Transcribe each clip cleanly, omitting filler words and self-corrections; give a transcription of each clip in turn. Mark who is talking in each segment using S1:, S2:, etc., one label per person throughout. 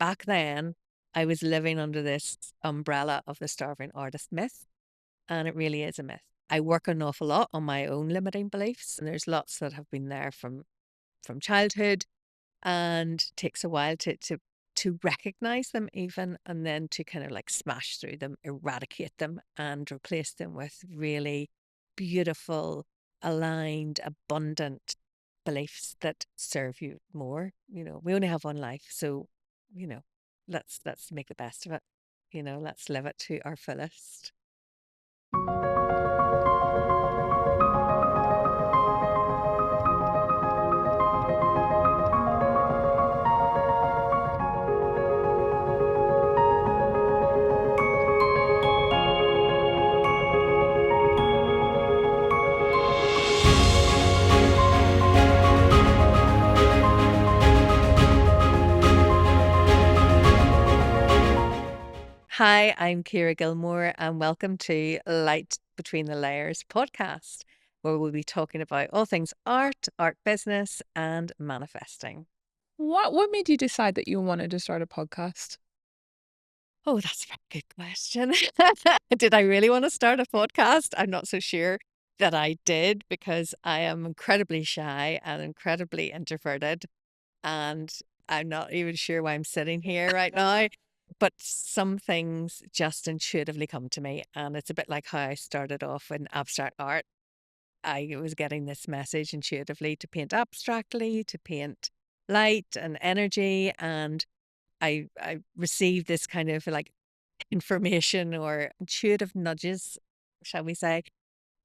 S1: back then I was living under this umbrella of the starving artist myth, and it really is a myth. I work an awful lot on my own limiting beliefs, and there's lots that have been there from childhood, and takes a while to recognize them even, and then to kind of like smash through them, eradicate them, and replace them with really beautiful, aligned, abundant beliefs that serve you more. We only have one life, so you know, let's make the best of it. Let's live it to our fullest. Hi, I'm Ciara Gilmore, and welcome to Light Between the Layers podcast, where we'll be talking about all things art business, and manifesting.
S2: What made you decide that you wanted to start a podcast?
S1: Oh, that's a very good question. Did I really want to start a podcast? I'm not so sure that I did, because I am incredibly shy and incredibly introverted, and I'm not even sure why I'm sitting here right now. But some things just intuitively come to me, and it's a bit like how I started off in abstract art. I was getting this message intuitively to paint abstractly, to paint light and energy, and I received this kind of like information or intuitive nudges, shall we say,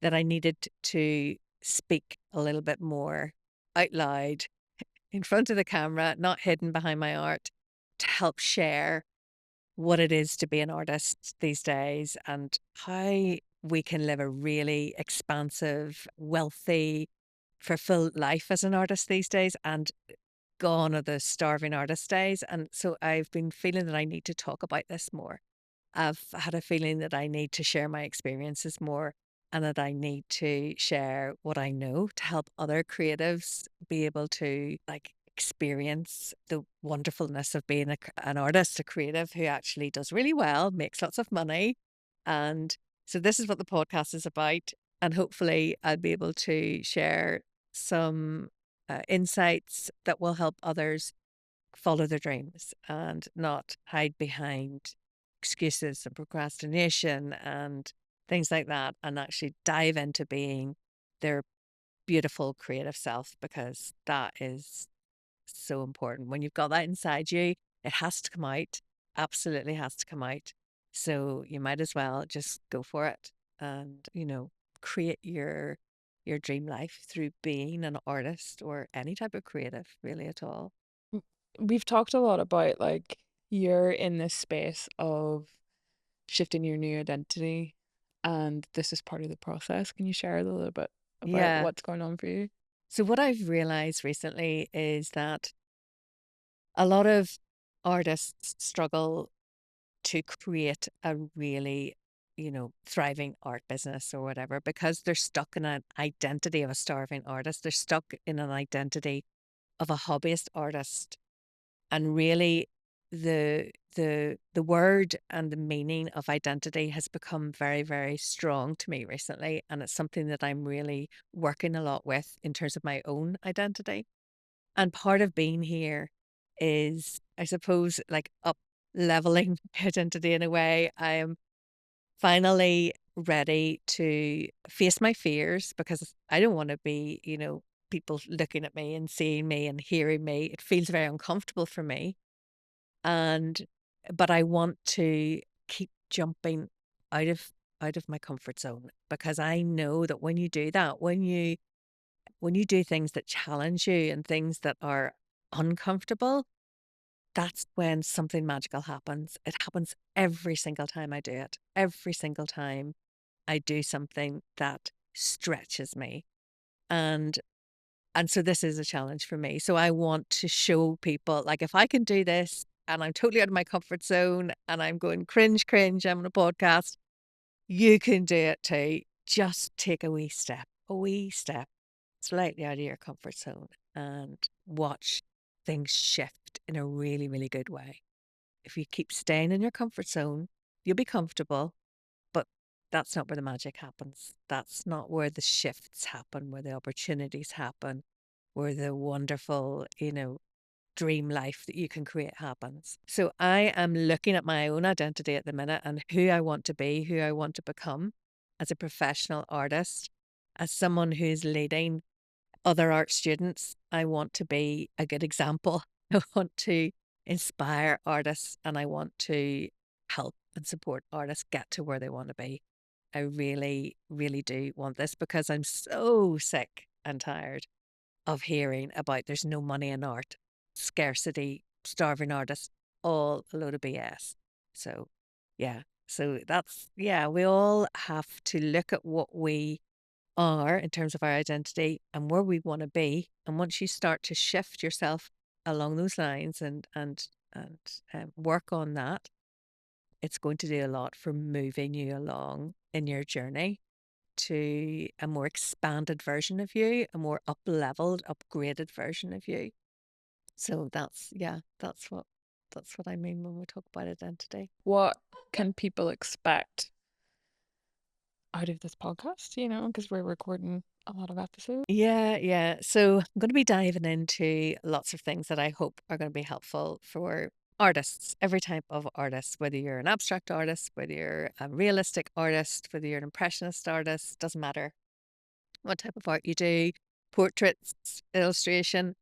S1: that I needed to speak a little bit more out loud in front of the camera, not hidden behind my art, to help share what it is to be an artist these days, and how we can live a really expansive, wealthy, fulfilled life as an artist these days, and gone are the starving artist days. And so I've been feeling that I need to talk about this more. I've had a feeling that I need to share my experiences more, and that I need to share what I know to help other creatives be able to like experience the wonderfulness of being an artist, a creative who actually does really well, makes lots of money. And so this is what the podcast is about. And hopefully I'll be able to share some insights that will help others follow their dreams and not hide behind excuses and procrastination and things like that, and actually dive into being their beautiful creative self, because that is so important. When you've got that inside you, it has to come out. Absolutely has to come out. So you might as well just go for it and, create your dream life through being an artist or any type of creative, really, at all.
S2: M We've talked a lot about, like, you're in this space of shifting your new identity, and this is part of the process. Can you share a little bit about
S1: Yeah.
S2: what's going on for you?
S1: So what I've realized recently is that a lot of artists struggle to create a really, thriving art business or whatever, because they're stuck in an identity of a starving artist. They're stuck in an identity of a hobbyist artist. And really the word and the meaning of identity has become very, very strong to me recently. And it's something that I'm really working a lot with in terms of my own identity. And part of being here is, I suppose, like up leveling identity in a way. I am finally ready to face my fears, because I don't want to be, people looking at me and seeing me and hearing me. It feels very uncomfortable for me. And but I want to keep jumping out of my comfort zone, because I know that when you do that, when you do things that challenge you and things that are uncomfortable, that's when something magical happens. It happens every single time I do it. Every single time I do something that stretches me. And and so this is a challenge for me. So I want to show people, like, if I can do this and I'm totally out of my comfort zone and I'm going cringe, cringe, I'm on a podcast, you can do it too. Just take a wee step slightly out of your comfort zone, and watch things shift in a really, really good way. if you keep staying in your comfort zone, you'll be comfortable, but that's not where the magic happens. That's not where the shifts happen, where the opportunities happen, where the wonderful, dream life that you can create happens. So I am looking at my own identity at the minute and who I want to be, who I want to become as a professional artist, as someone who's leading other art students. I want to be a good example. I want to inspire artists and I want to help and support artists get to where they want to be. I really, really do want this because I'm so sick and tired of hearing about there's no money in art, scarcity, starving artists, all a load of BS. So, yeah. So yeah, we all have to look at what we are in terms of our identity and where we want to be. And once you start to shift yourself along those lines and work on that, it's going to do a lot for moving you along in your journey to a more expanded version of you, a more up-leveled, upgraded version of you. So yeah, that's what I mean when we talk about identity.
S2: What can people expect out of this podcast? Because we're recording a lot of episodes.
S1: Yeah, yeah. So I'm going to be diving into lots of things that I hope are going to be helpful for artists, every type of artist, whether you're an abstract artist, whether you're a realistic artist, whether you're an impressionist artist, doesn't matter what type of art you do, portraits, illustration.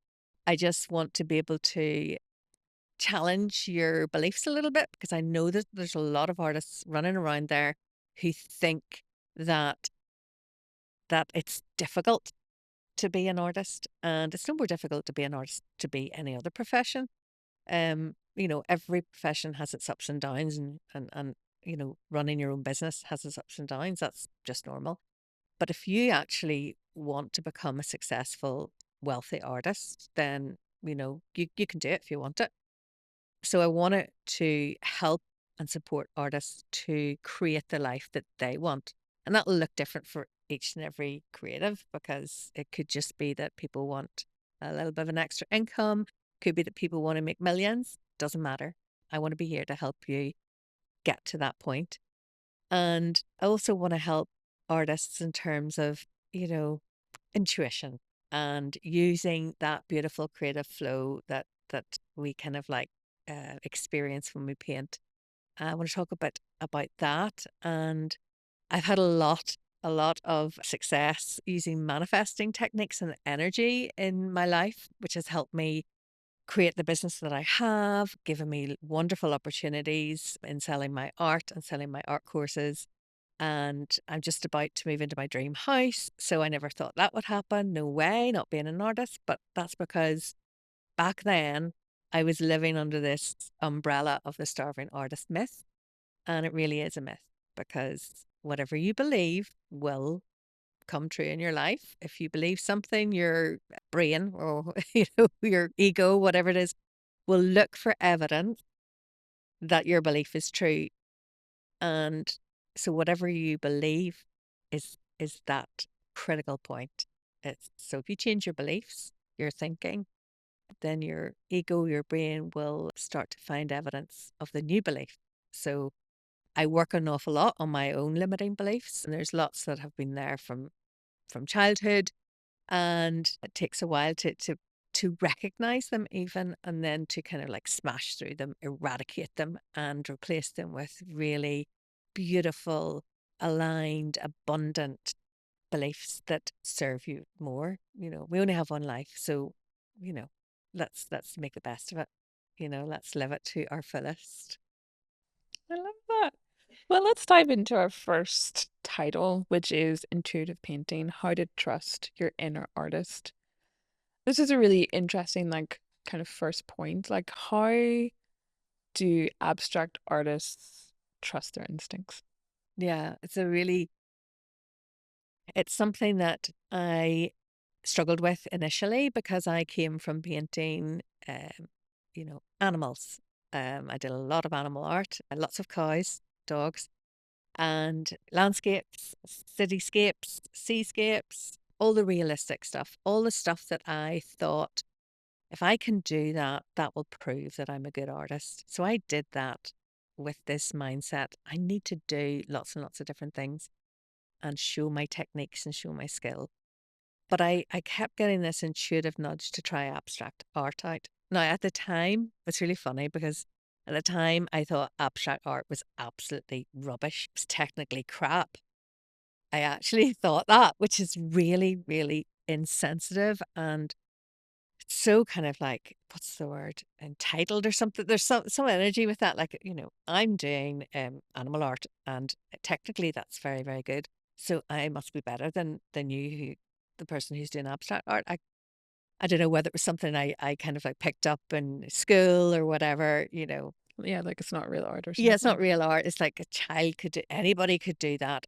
S1: I just want to be able to challenge your beliefs a little bit because I know that there's a lot of artists running around there who think that it's difficult to be an artist, and it's no more difficult to be an artist to be any other profession. Every profession has its ups and downs, and running your own business has its ups and downs. That's just normal. But if you actually want to become a successful, wealthy artist, then you can do it if you want it. So I wanted to help and support artists to create the life that they want. And that'll look different for each and every creative because it could just be that people want a little bit of an extra income. Could be that people want to make millions. Doesn't matter. I want to be here to help you get to that point. And I also want to help artists in terms of, intuition and using that beautiful creative flow that we kind of like experience when we paint. I want to talk about that, and I've had a lot of success using manifesting techniques and energy in my life, which has helped me create the business that I have, given me wonderful opportunities in selling my art and selling my art courses. And I'm just about to move into my dream house. So I never thought that would happen. No way, not being an artist. But that's because back then I was living under this umbrella of the starving artist myth. And it really is a myth because whatever you believe will come true in your life. If you believe something, your brain or your ego, whatever it is, will look for evidence that your belief is true. And so whatever you believe is that critical point. So if you change your beliefs, your thinking, then your ego, your brain will start to find evidence of the new belief. So I work an awful lot on my own limiting beliefs, and there's lots that have been there from childhood, and it takes a while to recognize them even, and then to kind of like smash through them, eradicate them, and replace them with really beautiful, aligned, abundant beliefs that serve you more. We only have one life, so you know, let's make the best of it. Let's live it to our fullest.
S2: I love that. Well, let's dive into our first title, which is Intuitive Painting: How to Trust Your Inner Artist. This is a really interesting, like, kind of first point. Like, how do abstract artists trust their instincts?
S1: Yeah, it's something that I struggled with initially because I came from painting, animals. I did a lot of animal art, lots of cows, dogs, and landscapes, cityscapes, seascapes, all the realistic stuff, all the stuff that I thought If I can do that, that will prove that I'm a good artist. So I did that with this mindset. I need to do lots and lots of different things and show my techniques and show my skill. But I kept getting this intuitive nudge to try abstract art out. Now, at the time, it's really funny because at the time I thought abstract art was absolutely rubbish. It was technically crap. I actually thought that, which is really, really insensitive and so kind of like, what's the word? Entitled or something. There's some energy with that. Like, I'm doing animal art and technically that's very, very good. So I must be better than you, the person who's doing abstract art. I don't know whether it was something I kind of like picked up in school or whatever.
S2: Yeah, like it's not real art or
S1: Yeah, it's not
S2: something.
S1: real art. It's like a child could do, anybody could do that.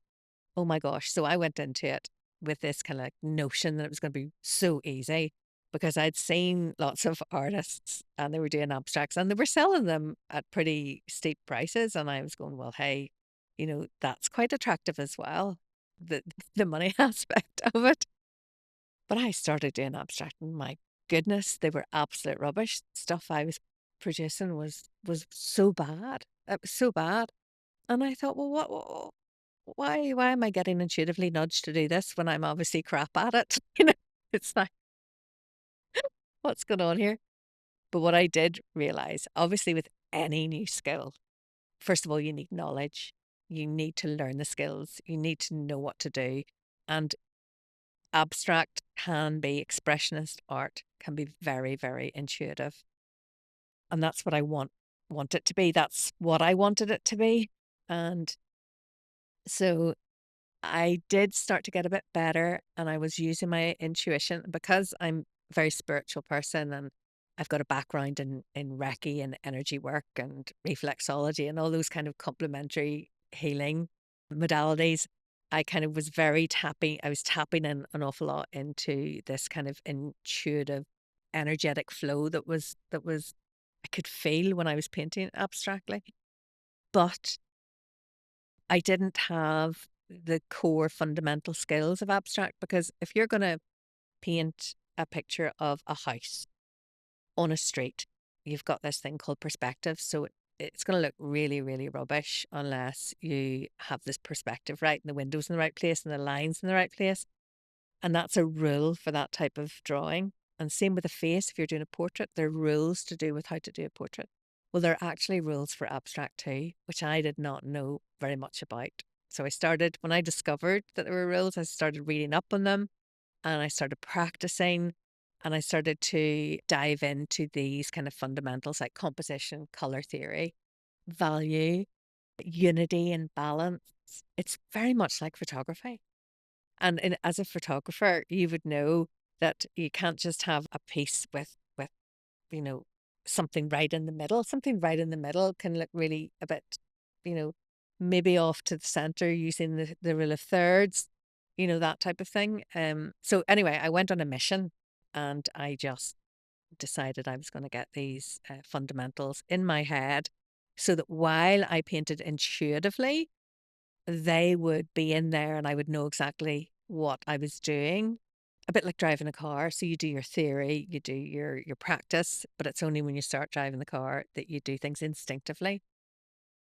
S1: Oh my gosh. So I went into it with this kind of like notion that it was going to be so easy because I'd seen lots of artists and they were doing abstracts and they were selling them at pretty steep prices. And I was going, well, hey, that's quite attractive as well. The, the money aspect of it. But I started doing abstract and my goodness, they were absolute rubbish. Stuff I was producing was so bad. It was so bad. And I thought, well, why am I getting intuitively nudged to do this when I'm obviously crap at it? It's like, what's going on here? But what I did realize, obviously, with any new skill, first of all, you need knowledge. You need to learn the skills. You need to know what to do. And abstract can be expressionist art, can be very, very intuitive. And that's what I want it to be. That's what I wanted it to be. And so I did start to get a bit better and I was using my intuition because I'm a very spiritual person and I've got a background in Reiki and energy work and reflexology and all those kind of complementary healing modalities. I kind of was I was tapping in an awful lot into this kind of intuitive, energetic flow that was I could feel when I was painting abstractly. But I didn't have the core fundamental skills of abstract because if you're going to paint a picture of a house on a street, you've got this thing called perspective. So it's going to look really, really rubbish unless you have this perspective right and the windows in the right place and the lines in the right place. And that's a rule for that type of drawing. And same with a face, if you're doing a portrait, there are rules to do with how to do a portrait. Well, there are actually rules for abstract too, which I did not know very much about. So when I discovered that there were rules, I started reading up on them and I started practicing and I started to dive into these kind of fundamentals like composition, color theory, value, unity, and balance. It's very much like photography. And as a photographer, you would know that you can't just have a piece with you know something right in the middle. Something right in the middle can look really a bit, you know, maybe off to the center using the rule of thirds, that type of thing. So anyway, I went on a mission, and I just decided I was going to get these fundamentals in my head, so that while I painted intuitively they would be in there and I would know exactly what I was doing. A bit like driving a car. So you do your theory, you do your practice, but it's only when you start driving the car that you do things instinctively.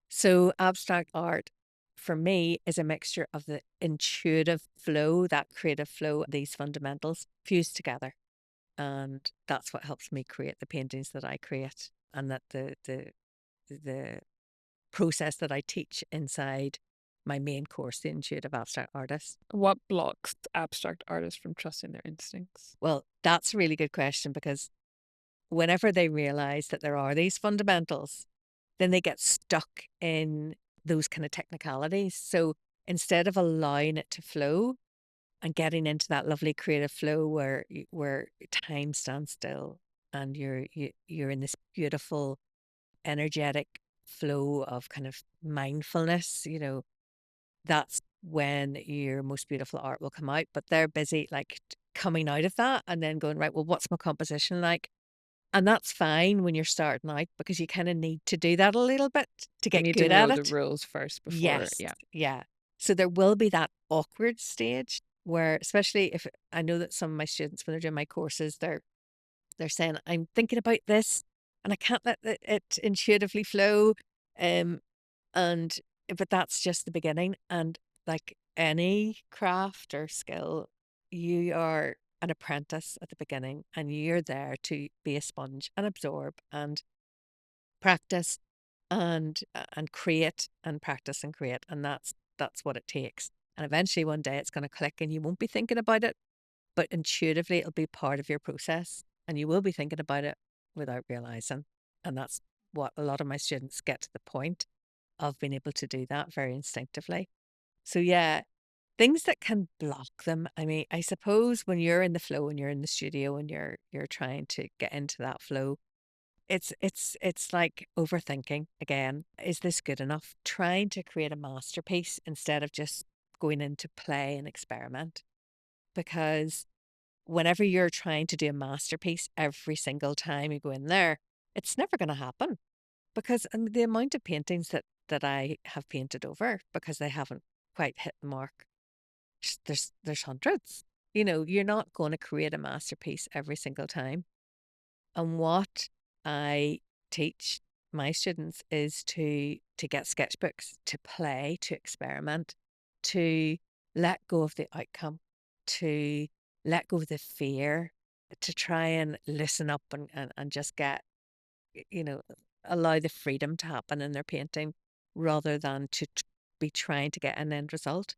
S1: So abstract art for me is a mixture of the intuitive flow, that creative flow, these fundamentals fused together. And that's what helps me create the paintings that I create and that the process that I teach inside my main course, the Intuitive Abstract Artist?
S2: What blocks abstract artists from trusting their instincts?
S1: Well, that's a really good question because whenever they realize that there are these fundamentals, then they get stuck in those kind of technicalities. So instead of allowing it to flow and getting into that lovely creative flow where time stands still and you're in this beautiful energetic flow of kind of mindfulness, that's when your most beautiful art will come out. But they're busy like coming out of that and then going, right, well, what's my composition like? And that's fine when you're starting out because you kind of need to do that a little bit to
S2: You
S1: get
S2: need to
S1: good at
S2: know the
S1: it.
S2: rules first before,
S1: Yes.
S2: yeah.
S1: Yeah. So there will be that awkward stage where, especially if I know that some of my students, when they're doing my courses, They're saying, I'm thinking about this and I can't let it intuitively flow. Um, and but that's just the beginning. And like any craft or skill, you are an apprentice at the beginning and you're there to be a sponge and absorb and practice and create and practice and create. And that's what it takes. And eventually one day it's going to click and you won't be thinking about it, but intuitively it'll be part of your process and you will be thinking about it without realizing. And that's what a lot of my students get to the point of being able to do that very instinctively. So yeah, things that can block them. I mean, I suppose when you're in the flow and you're in the studio and you're trying to get into that flow, it's like overthinking again. Is this good enough? Trying to create a masterpiece instead of just going into play and experiment. Because whenever you're trying to do a masterpiece every single time you go in there, it's never going to happen. Because the amount of paintings that I have painted over because they haven't quite hit the mark, there's hundreds. You know, you're not going to create a masterpiece every single time. And what I teach my students is to get sketchbooks, to play, to experiment, to let go of the outcome, to let go of the fear, to try and listen up and just get, you know, allow the freedom to happen in their painting rather than to be trying to get an end result.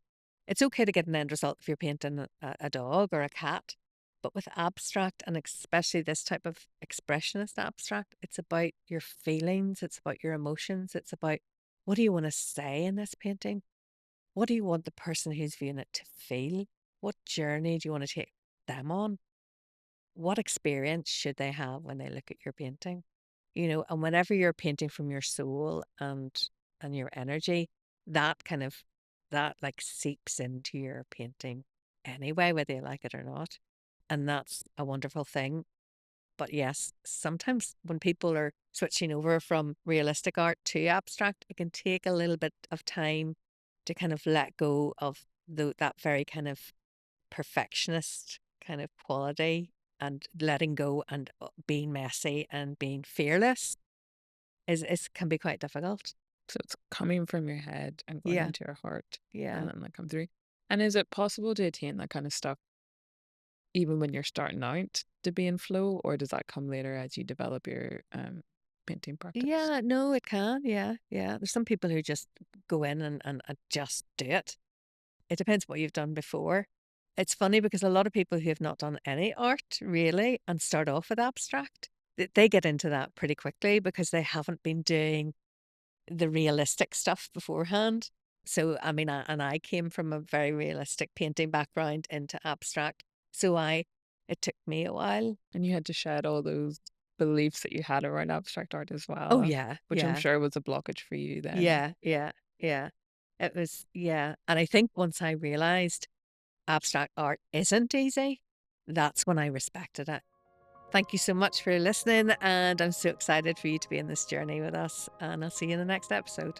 S1: It's okay to get an end result if you're painting a dog or a cat, but with abstract and especially this type of expressionist abstract, it's about your feelings, it's about your emotions, it's about what do you want to say in this painting? What do you want the person who's viewing it to feel? What journey do you want to take them on? What experience should they have when they look at your painting? You know, and whenever you're painting from your soul and your energy, that kind of that like seeps into your painting anyway, whether you like it or not. And that's a wonderful thing. But yes, sometimes when people are switching over from realistic art to abstract, it can take a little bit of time to kind of let go of that very kind of perfectionist kind of quality and letting go and being messy and being fearless is can be quite difficult.
S2: So it's coming from your head and going
S1: Yeah,
S2: into your heart and
S1: yeah.
S2: then like come through. And is it possible to attain that kind of stuff even when you're starting out to be in flow, or does that come later as you develop your painting practice?
S1: Yeah, no, it can. Yeah, yeah. There's some people who just go in and just do it. It depends what you've done before. It's funny because a lot of people who have not done any art really and start off with abstract, they get into that pretty quickly because they haven't been doing the realistic stuff beforehand. So, I mean, I came from a very realistic painting background into abstract. So it took me a while.
S2: And you had to shed all those beliefs that you had around abstract art as
S1: Oh,
S2: well,
S1: yeah,
S2: which I'm
S1: yeah,
S2: sure was a blockage for you then.
S1: yeah, yeah, yeah. It was, yeah. And I think once I realized abstract art isn't easy, that's when I respected it. Thank you so much for listening. And I'm so excited for you to be in this journey with us. And I'll see you in the next episode.